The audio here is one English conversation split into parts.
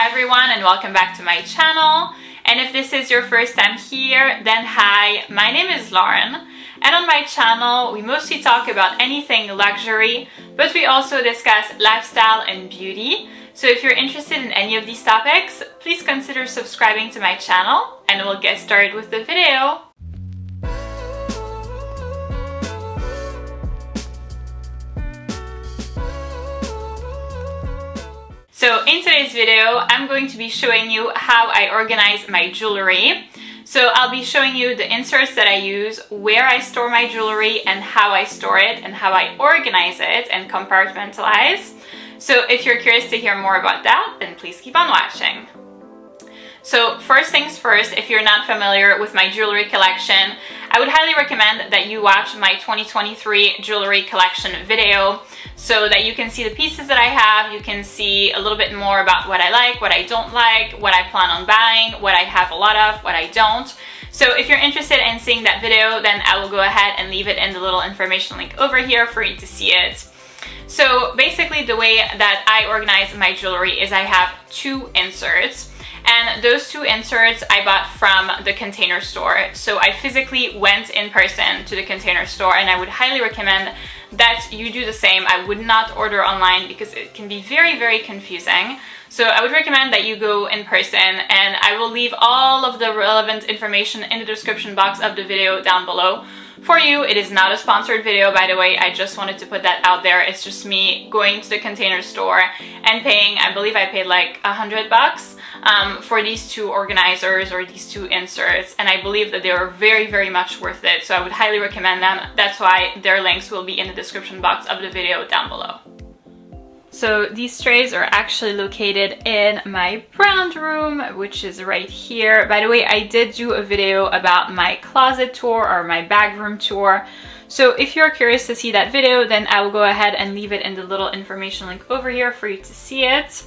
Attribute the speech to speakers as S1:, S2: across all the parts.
S1: Hi everyone and welcome back to my channel. And if this is your first time here, then hi, my name is Lauren. And on my channel, we mostly talk about anything luxury, but we also discuss lifestyle and beauty. So if you're interested in any of these topics, please consider subscribing to my channel and we'll get started with the video. So in today's video, I'm going to be showing you how I organize my jewelry. So I'll be showing you the inserts that I use, where I store my jewelry and how I store it and how I organize it and compartmentalize. So if you're curious to hear more about that, then please keep on watching. So first things first, if you're not familiar with my jewelry collection, I would highly recommend that you watch my 2023 jewelry collection video so that you can see the pieces that I have, you can see a little bit more about what I like, what I don't like, what I plan on buying, what I have a lot of, what I don't. So if you're interested in seeing that video, then I will go ahead and leave it in the little information link over here for you to see it. So basically the way that I organize my jewelry is I have two inserts. And those two inserts I bought from the Container Store. So I physically went in person to the Container Store, and I would highly recommend that you do the same. I would not order online because it can be very, very confusing. So I would recommend that you go in person, and I will leave all of the relevant information in the description box of the video down below for you. It is not a sponsored video, by the way. I just wanted to put that out there. It's just me going to the Container Store and paying, I believe I paid like $100 for these two organizers or these two inserts, and I believe that they are very, very much worth it. So I would highly recommend them. That's why their links will be in the description box of the video down below. So these trays are actually located in my brand room, which is right here. By the way, I did do a video about my closet tour or my bag room tour. So if you're curious to see that video, then I will go ahead and leave it in the little information link over here for you to see it.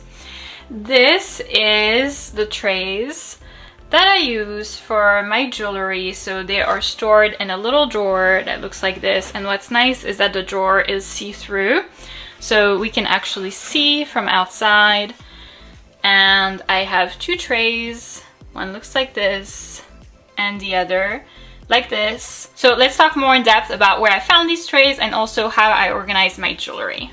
S1: This is the trays that I use for my jewelry. So they are stored in a little drawer that looks like this. And what's nice is that the drawer is see-through. So we can actually see from outside. And I have two trays. One looks like this and the other like this. So let's talk more in depth about where I found these trays and also how I organize my jewelry.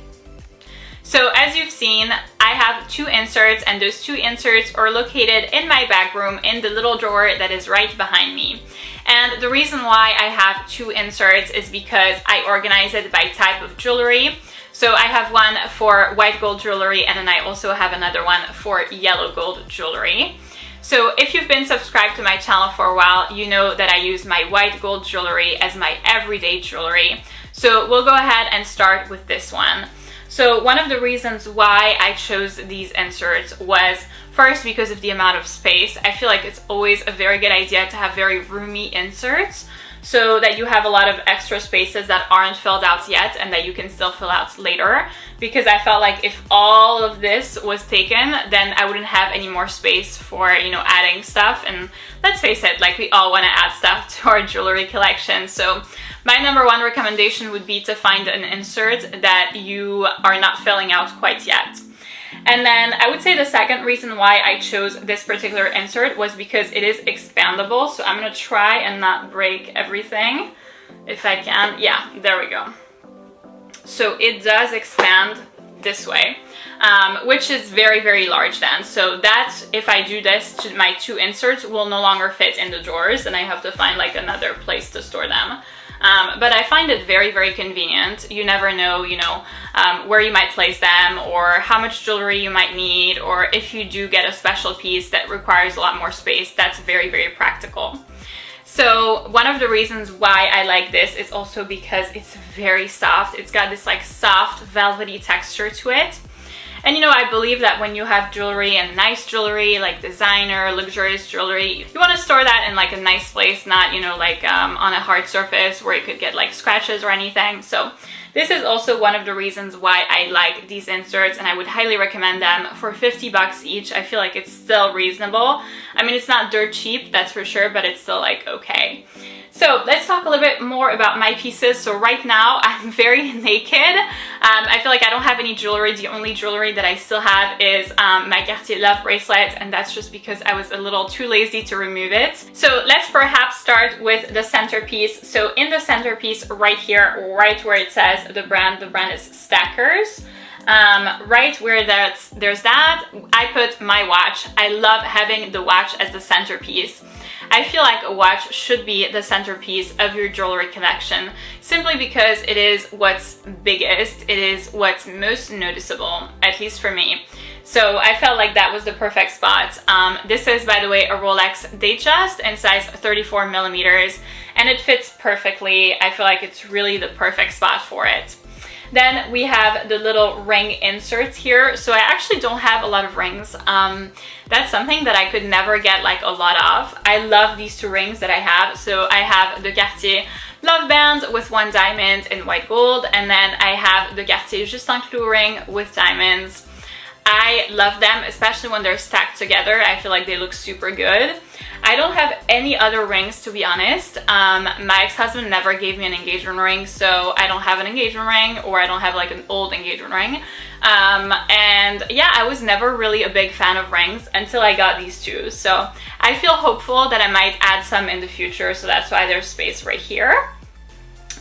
S1: So as you've seen, I have two inserts, and those two inserts are located in my bag room in the little drawer that is right behind me. And the reason why I have two inserts is because I organize it by type of jewelry. So I have one for white gold jewelry, and then I also have another one for yellow gold jewelry. So if you've been subscribed to my channel for a while, you know that I use my white gold jewelry as my everyday jewelry. So we'll go ahead and start with this one. So one of the reasons why I chose these inserts was first because of the amount of space. I feel like it's always a very good idea to have very roomy inserts so that you have a lot of extra spaces that aren't filled out yet and that you can still fill out later. Because I felt like if all of this was taken, then I wouldn't have any more space for, adding stuff. And let's face it, like we all want to add stuff to our jewelry collection. So my number one recommendation would be to find an insert that you are not filling out quite yet. And then I would say the second reason why I chose this particular insert was because it is expandable. So I'm going to try and not break everything if I can. Yeah, there we go. So it does expand this way, which is very, very large then. So that if I do this to my two inserts will no longer fit in the drawers, and I have to find like another place to store them. But I find it very, very convenient. You never know, where you might place them or how much jewelry you might need, or if you do get a special piece that requires a lot more space, that's very, very practical. So one of the reasons why I like this is also because it's very soft. It's got this like soft velvety texture to it. And I believe that when you have jewelry and nice jewelry, like designer, luxurious jewelry, you want to store that in like a nice place, not, on a hard surface where you could get like scratches or anything. So this is also one of the reasons why I like these inserts, and I would highly recommend them for $50 each. I feel like it's still reasonable. I mean, it's not dirt cheap, that's for sure, but it's still like okay. So let's talk a little bit more about my pieces. So right now I'm very naked. I feel like I don't have any jewelry. The only jewelry that I still have is my Cartier Love bracelet, and that's just because I was a little too lazy to remove it. So let's perhaps start with the centerpiece. So in the centerpiece right here, right where it says the brand is Stackers. Right where there's that, I put my watch. I love having the watch as the centerpiece. I feel like a watch should be the centerpiece of your jewelry collection, simply because it is what's biggest, it is what's most noticeable, at least for me. So I felt like that was the perfect spot. This is, by the way, a Rolex Datejust in size 34 millimeters, and it fits perfectly. I feel like it's really the perfect spot for it. Then we have the little ring inserts here. So I actually don't have a lot of rings. That's something that I could never get like a lot of. I love these two rings that I have. So I have the Cartier Love Band with one diamond in white gold, and then I have the Cartier Juste un Clou ring with diamonds. I love them, especially when they're stacked together. I feel like they look super good. I don't have any other rings, to be honest. My ex-husband never gave me an engagement ring, so I don't have an engagement ring, or I don't have like an old engagement ring. And yeah, I was never really a big fan of rings until I got these two. So I feel hopeful that I might add some in the future, so that's why there's space right here.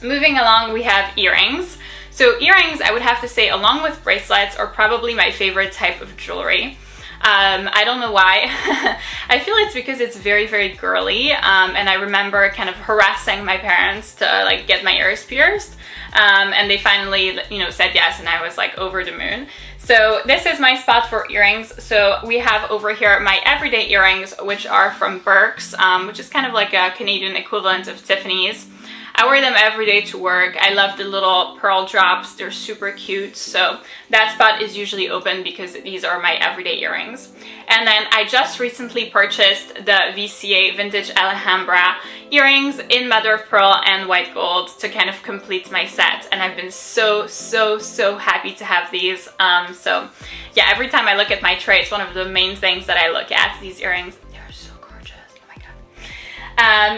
S1: Moving along, we have earrings. So earrings, I would have to say, along with bracelets, are probably my favorite type of jewelry. I don't know why. I feel it's because it's very, very girly, and I remember kind of harassing my parents to like get my ears pierced, and they finally, you know, said yes, and I was like over the moon. So this is my spot for earrings. So we have over here my everyday earrings, which are from Burke's, which is kind of like a Canadian equivalent of Tiffany's. I wear them every day to work. I love the little pearl drops. They're super cute. So that spot is usually open because these are my everyday earrings. And then I just recently purchased the VCA Vintage Alhambra earrings in mother of pearl and white gold to kind of complete my set. And I've been so happy to have these. So yeah, every time I look at my tray, it's one of the main things that I look at, these earrings.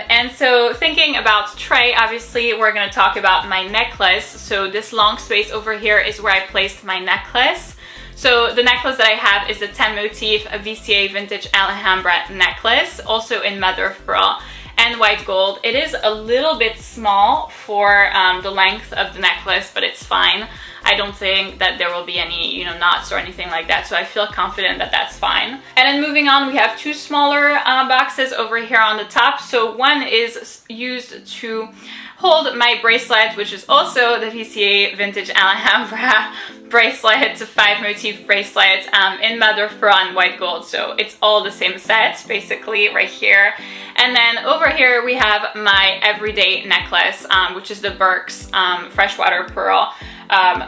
S1: And so thinking about tray, obviously we're going to talk about my necklace. So this long space over here is where I placed my necklace. So the necklace that I have is the 10 motif VCA Vintage Alhambra necklace, also in mother of pearl and white gold. It is a little bit small for the length of the necklace, but it's fine. I don't think that there will be any, you know, knots or anything like that, so I feel confident that that's fine. And then moving on, we have two smaller boxes over here on the top. So one is used to hold my bracelet, which is also the VCA Vintage Alhambra bracelet. It's a 5 motif bracelet in mother of pearl and white gold, so it's all the same set basically right here. And then over here we have my everyday necklace, which is the Burke's freshwater pearl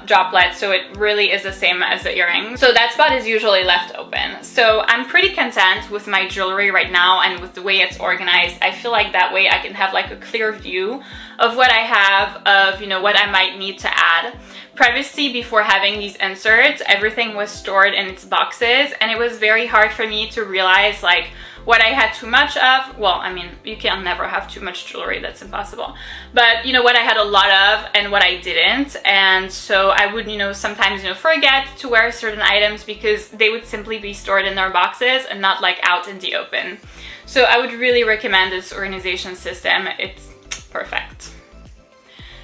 S1: droplet, so it really is the same as the earrings. So that spot is usually left open. So I'm pretty content with my jewelry right now and with the way it's organized. I feel like that way I can have like a clear view of what I have, of, you know, what I might need to add. Previously, before having these inserts, everything was stored in its boxes, and it was very hard for me to realize like what I had too much of. Well, I mean, you can never have too much jewelry, that's impossible. But, you know, what I had a lot of and what I didn't. And so I would, you know, sometimes, you know, forget to wear certain items because they would simply be stored in their boxes and not like out in the open. So I would really recommend this organization system. It's perfect.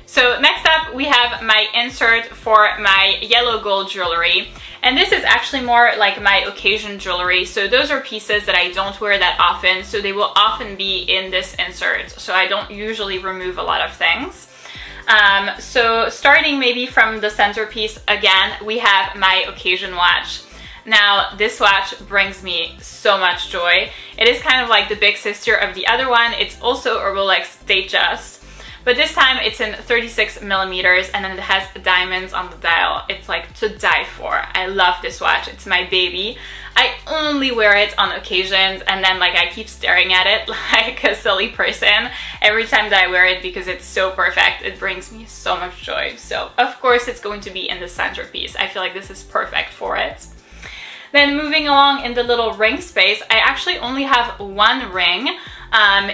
S1: So next up, we have my insert for my yellow gold jewelry. And this is actually more like my occasion jewelry. So those are pieces that I don't wear that often, so they will often be in this insert. So I don't usually remove a lot of things. So starting maybe from the centerpiece again, we have my occasion watch. Now, this watch brings me so much joy. It is kind of like the big sister of the other one. It's also a Rolex Datejust. But this time it's in 36 millimeters, and then it has diamonds on the dial. It's like to die for. I love this watch. It's my baby. I only wear it on occasions, and then like I keep staring at it like a silly person every time that I wear it because it's so perfect. It brings me so much joy. So of course it's going to be in the centerpiece. I feel like this is perfect for it. Then moving along in the little ring space, I actually only have one ring.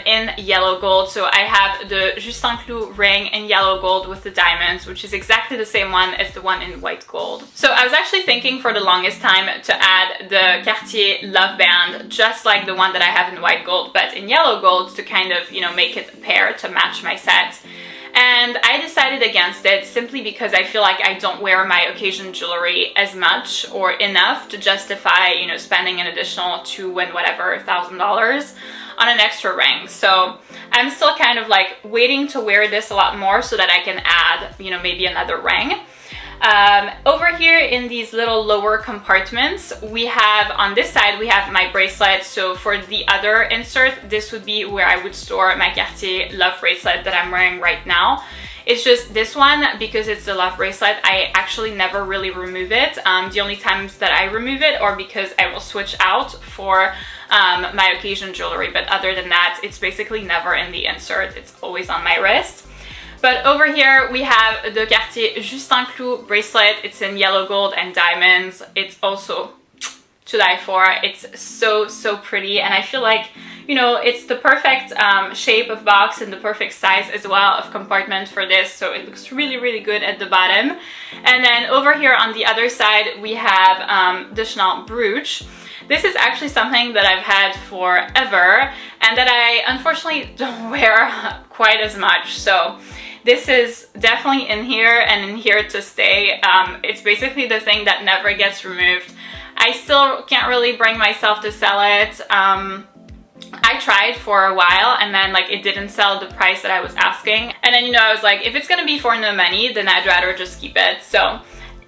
S1: in yellow gold. So I have the Justin Clou ring in yellow gold with the diamonds, which is exactly the same one as the one in white gold. So I was actually thinking for the longest time to add the Cartier Love Band, just like the one that I have in white gold, but in yellow gold, to kind of, you know, make it a pair to match my set. And I decided against it simply because I feel like I don't wear my occasion jewelry as much or enough to justify, you know, spending an additional $1,000 on an extra ring. So I'm still kind of like waiting to wear this a lot more so that I can add, you know, maybe another ring. Over here in these little lower compartments, we have, on this side, we have my bracelet. So for the other insert, this would be where I would store my Cartier Love bracelet that I'm wearing right now. It's just this one, because it's the Love bracelet, I actually never really remove it. The only times that I remove it are because I will switch out for my occasion jewelry, but other than that, it's basically never in the insert. It's always on my wrist. But over here we have the Cartier Justin Clou bracelet. It's in yellow gold and diamonds. It's also to die for. It's so pretty, and I feel like, you know, it's the perfect shape of box and the perfect size as well of compartment for this, so it looks really good at the bottom. And then over here on the other side we have the Chanel brooch. This is actually something that I've had forever and that I unfortunately don't wear quite as much. So this is definitely in here and in here to stay. It's basically the thing that never gets removed. I still can't really bring myself to sell it. I tried for a while and then like it didn't sell the price that I was asking. And then, you know, I was like, if it's gonna be for no money, then I'd rather just keep it. So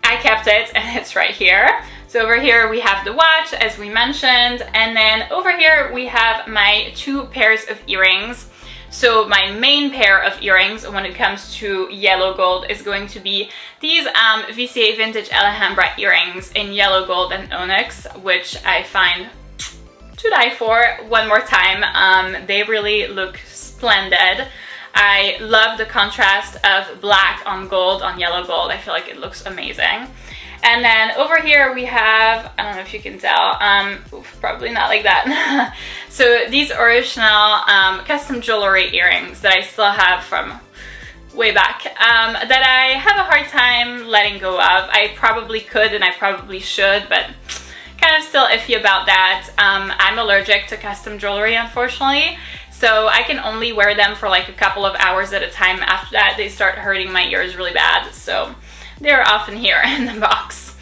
S1: I kept it and it's right here. So over here we have the watch, as we mentioned, and then over here we have my two pairs of earrings. So my main pair of earrings when it comes to yellow gold is going to be these VCA Vintage Alhambra earrings in yellow gold and onyx, which I find to die for. One more time, they really look splendid. I love the contrast of black on gold on yellow gold. I feel like it looks amazing. And then over here we have, I don't know if you can tell, probably not like that. So these are Chanel custom jewelry earrings that I still have from way back, that I have a hard time letting go of. I probably could and I probably should, but kind of still iffy about that. I'm allergic to custom jewelry, unfortunately. So I can only wear them for like a couple of hours at a time. After that, they start hurting my ears really bad. So they're often here in the box.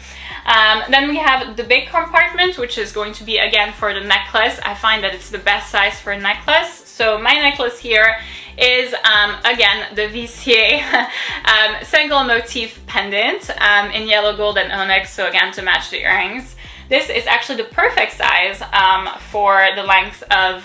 S1: Then we have the big compartment, which is going to be again for the necklace. I find that it's the best size for a necklace. So my necklace here is again the VCA single motif pendant in yellow gold and onyx, so again to match the earrings. This is actually the perfect size for the length of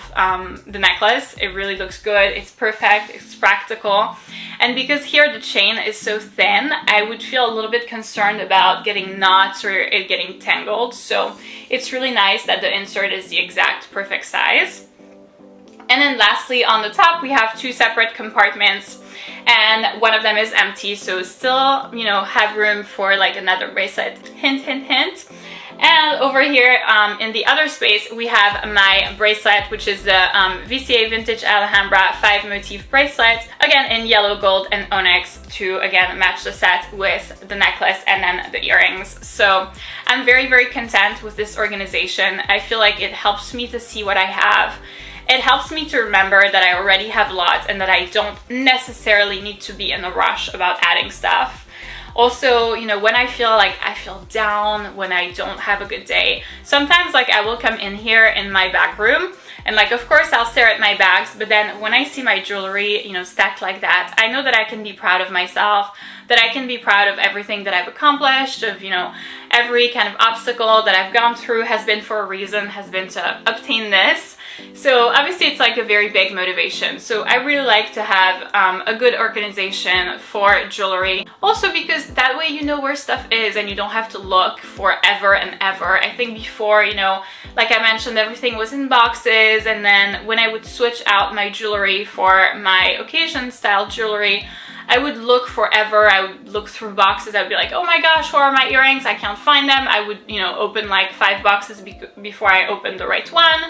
S1: the necklace. It really looks good, it's perfect, it's practical. And because here the chain is so thin, I would feel a little bit concerned about getting knots or it getting tangled. So it's really nice that the insert is the exact perfect size. And then lastly, on the top, we have two separate compartments and one of them is empty. So still, you know, have room for like another bracelet, hint, hint, hint. And over here in the other space, we have my bracelet, which is the VCA Vintage Alhambra 5 motif bracelet, again in yellow gold and onyx to again match the set with the necklace and then the earrings. So I'm very content with this organization. I feel like it helps me to see what I have. It helps me to remember that I already have lots and that I don't necessarily need to be in a rush about adding stuff. Also, you know, when I feel down, when I don't have a good day, sometimes like I will come in here in my bag room and like of course I'll stare at my bags, but then when I see my jewelry, you know, stacked like that, I know that I can be proud of myself, that I can be proud of everything that I've accomplished, of, you know, every kind of obstacle that I've gone through has been for a reason, has been to obtain this. So obviously it's like a very big motivation. So I really like to have a good organization for jewelry. Also because that way you know where stuff is and you don't have to look forever and ever. I think before, you know, like I mentioned, everything was in boxes, and then when I would switch out my jewelry for my occasion style jewelry, I would look forever. I would look through boxes. I would be like, oh my gosh, where are my earrings? I can't find them. I would, you know, open like 5 boxes before I opened the right one.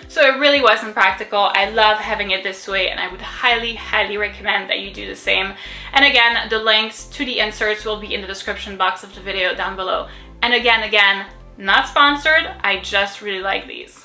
S1: So it really wasn't practical. I love having it this way, and I would highly, highly recommend that you do the same. And again, the links to the inserts will be in the description box of the video down below. And again, not sponsored, I just really like these.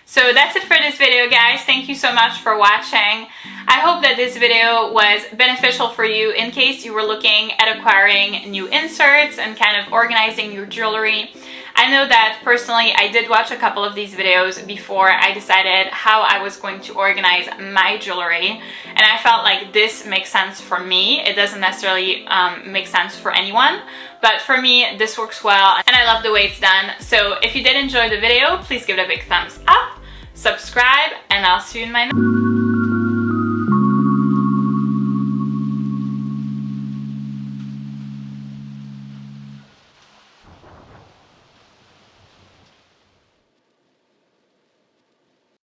S1: So that's it for this video, guys. Thank you so much for watching. I hope that this video was beneficial for you in case you were looking at acquiring new inserts and kind of organizing your jewelry. I know that personally I did watch a couple of these videos before I decided how I was going to organize my jewelry, and I felt like this makes sense for me. It doesn't necessarily make sense for anyone, but for me this works well and I love the way it's done. So if you did enjoy the video, please give it a big thumbs up, subscribe, and I'll see you in my next